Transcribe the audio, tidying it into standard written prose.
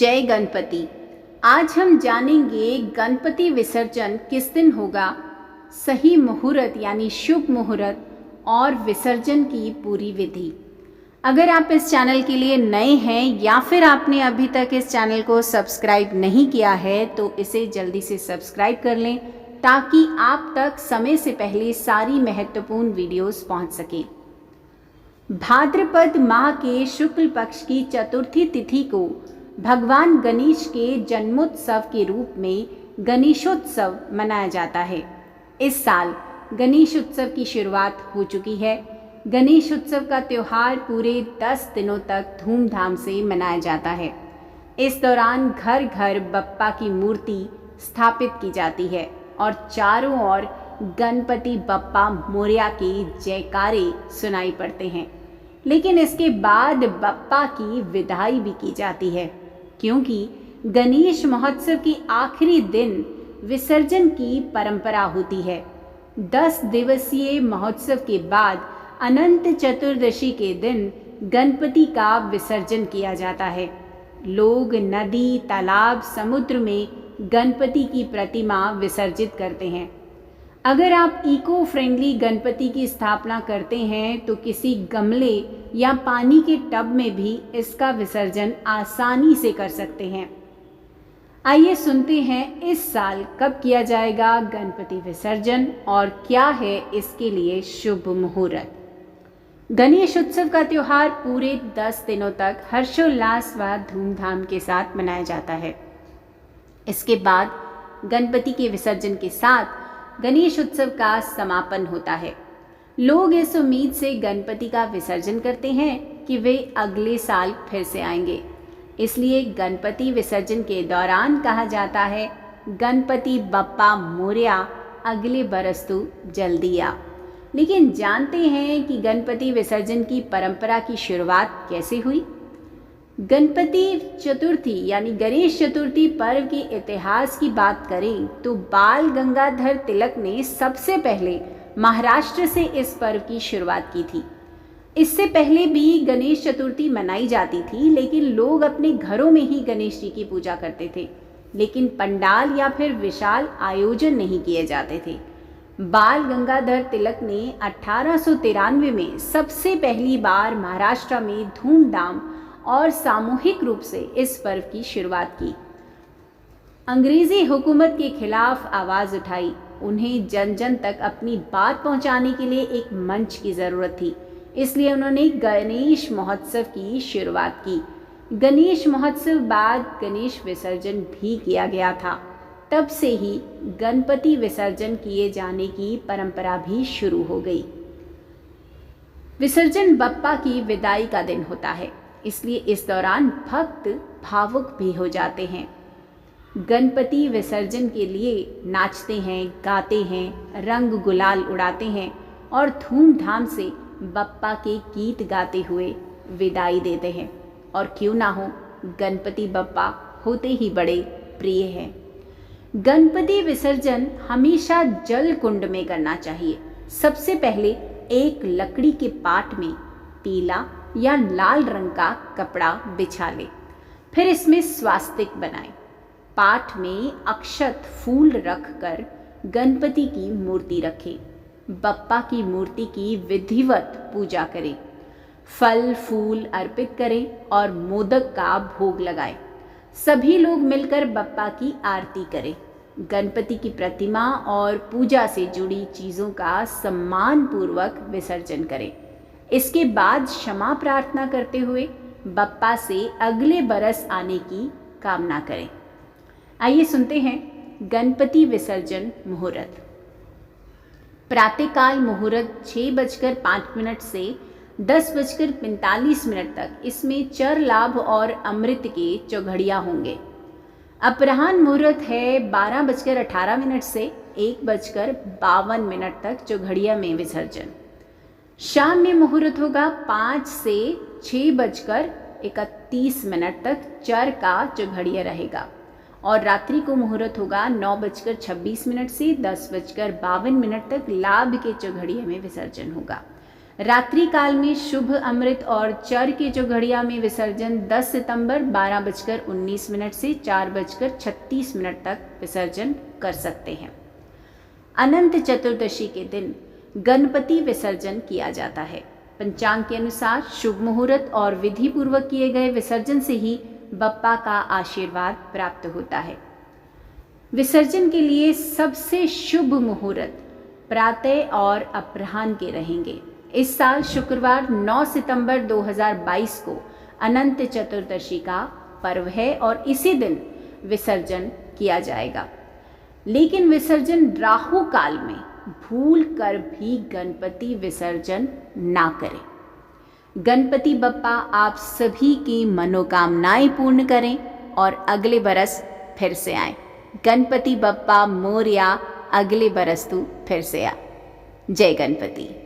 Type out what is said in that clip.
जय गणपति। आज हम जानेंगे गणपति विसर्जन किस दिन होगा, सही मुहूर्त यानी शुभ मुहूर्त और विसर्जन की पूरी विधि। अगर आप इस चैनल के लिए नए हैं या फिर आपने अभी तक इस चैनल को सब्सक्राइब नहीं किया है तो इसे जल्दी से सब्सक्राइब कर लें ताकि आप तक समय से पहले सारी महत्वपूर्ण वीडियोस पहुंच सके। भाद्रपद माह के शुक्ल पक्ष की चतुर्थी तिथि को भगवान गणेश के जन्मोत्सव के रूप में गणेशोत्सव मनाया जाता है। इस साल गणेश उत्सव की शुरुआत हो चुकी है। गणेश उत्सव का त्यौहार पूरे 10 दिनों तक धूमधाम से मनाया जाता है। इस दौरान घर घर बप्पा की मूर्ति स्थापित की जाती है और चारों ओर गणपति बप्पा मोरया के जयकारे सुनाई पड़ते हैं। लेकिन इसके बाद बप्पा की विदाई भी की जाती है, क्योंकि गणेश महोत्सव की आखिरी दिन विसर्जन की परंपरा होती है। 10 दिवसीय महोत्सव के बाद अनंत चतुर्दशी के दिन गणपति का विसर्जन किया जाता है। लोग नदी, तालाब, समुद्र में गणपति की प्रतिमा विसर्जित करते हैं। अगर आप इको फ्रेंडली गणपति की स्थापना करते हैं तो किसी गमले या पानी के टब में भी इसका विसर्जन आसानी से कर सकते हैं। आइए सुनते हैं इस साल कब किया जाएगा गणपति विसर्जन और क्या है इसके लिए शुभ मुहूर्त। गणेश उत्सव का त्यौहार पूरे 10 दिनों तक हर्षोल्लास व धूमधाम के साथ मनाया जाता है। इसके बाद गणपति के विसर्जन के साथ गणेश उत्सव का समापन होता है। लोग इस उम्मीद से गणपति का विसर्जन करते हैं कि वे अगले साल फिर से आएंगे। इसलिए गणपति विसर्जन के दौरान कहा जाता है, गणपति बप्पा मोरया, अगले बरस तू जल्दी आ। लेकिन जानते हैं कि गणपति विसर्जन की परंपरा की शुरुआत कैसे हुई? गणपति चतुर्थी यानी गणेश चतुर्थी पर्व के इतिहास की बात करें तो बाल गंगाधर तिलक ने सबसे पहले महाराष्ट्र से इस पर्व की शुरुआत की थी। इससे पहले भी गणेश चतुर्थी मनाई जाती थी, लेकिन लोग अपने घरों में ही गणेश जी की पूजा करते थे, लेकिन पंडाल या फिर विशाल आयोजन नहीं किए जाते थे। बाल गंगाधर तिलक ने 1893 में सबसे पहली बार महाराष्ट्र में धूमधाम और सामूहिक रूप से इस पर्व की शुरुआत की। अंग्रेजी हुकूमत के खिलाफ आवाज़ उठाई। उन्हें जन जन तक अपनी बात पहुंचाने के लिए एक मंच की ज़रूरत थी, इसलिए उन्होंने गणेश महोत्सव की शुरुआत की। गणेश महोत्सव बाद गणेश विसर्जन भी किया गया था। तब से ही गणपति विसर्जन किए जाने की परंपरा भी शुरू हो गई। विसर्जन बप्पा की विदाई का दिन होता है, इसलिए इस दौरान भक्त भावुक भी हो जाते हैं। गणपति विसर्जन के लिए नाचते हैं, गाते हैं, रंग गुलाल उड़ाते हैं और धूमधाम से बप्पा के गीत गाते हुए विदाई देते हैं। और क्यों ना हो, गणपति बप्पा होते ही बड़े प्रिय हैं। गणपति विसर्जन हमेशा जल कुंड में करना चाहिए। सबसे पहले एक लकड़ी के पाट में पीला या लाल रंग का कपड़ा बिछा ले, फिर इसमें स्वास्तिक बनाएं। पाठ में अक्षत फूल रखकर गणपति की मूर्ति रखें। बप्पा की मूर्ति की विधिवत पूजा करें, फल फूल अर्पित करें और मोदक का भोग लगाएं। सभी लोग मिलकर बप्पा की आरती करें। गणपति की प्रतिमा और पूजा से जुड़ी चीज़ों का सम्मान पूर्वक विसर्जन करें। इसके बाद क्षमा प्रार्थना करते हुए बप्पा से अगले बरस आने की कामना करें। आइए सुनते हैं गणपति विसर्जन मुहूर्त। प्रातःकाल मुहूर्त 6:05 से 10:45 तक इसमें चर लाभ और अमृत के चौघड़िया होंगे। अपराह्न मुहूर्त है 12:18 से 1:52 तक चौघड़िया में विसर्जन। शाम में मुहूर्त होगा 5 से 6:31 तक चर का चौघड़िया रहेगा और रात्रि को मुहूर्त होगा 9:26 से 10:52 तक लाभ के चौघड़िया में विसर्जन होगा। रात्रि काल में शुभ अमृत और चर के जो घड़िया में विसर्जन 10 सितंबर 12:19 से 4:36 तक विसर्जन कर सकते हैं। अनंत चतुर्दशी के दिन गणपति विसर्जन किया जाता है। पंचांग के अनुसार शुभ मुहूर्त और विधि पूर्वक किए गए विसर्जन से ही बप्पा का आशीर्वाद प्राप्त होता है। विसर्जन के लिए सबसे शुभ मुहूर्त प्रातः और अपराह्न के रहेंगे। इस साल शुक्रवार 9 सितंबर 2022 को अनंत चतुर्दशी का पर्व है और इसी दिन विसर्जन किया जाएगा। लेकिन विसर्जन राहु काल में भूल कर भी गणपति विसर्जन ना करें। गणपति बप्पा आप सभी की मनोकामनाएं पूर्ण करें और अगले बरस फिर से आएं। गणपति बप्पा मोरया, अगले बरस तू फिर से आ। जय गणपति।